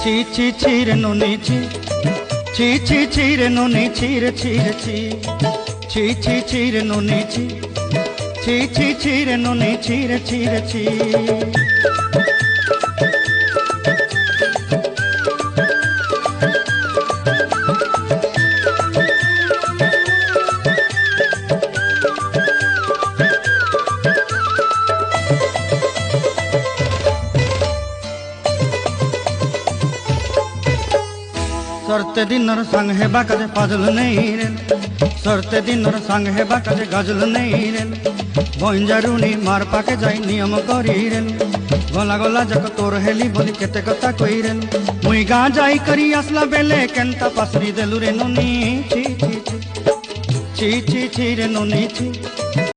ছি ছি ছি রে নুনি ছি ছি ছি ছি রে নুনি ছি রে ছি রে ছি ছি ছি ছি রে নুনি ছি ছি ছি ছি রে নুনি ছি রে ছি রে ছি। सरते दिनर संग हेबा काजे पाजल नहीं रे सरते दिनर संग हेबा काजे गजल नहीं रे बंजारुनी मार पाके जाई नियम करी रे गला गला जक तोर हेली बोली केते कथा कई रे मुई गा जाई करी आसला बेले केनता पासरी देलु रे नुनी छी छी छी छी छी छी रे नुनी छी।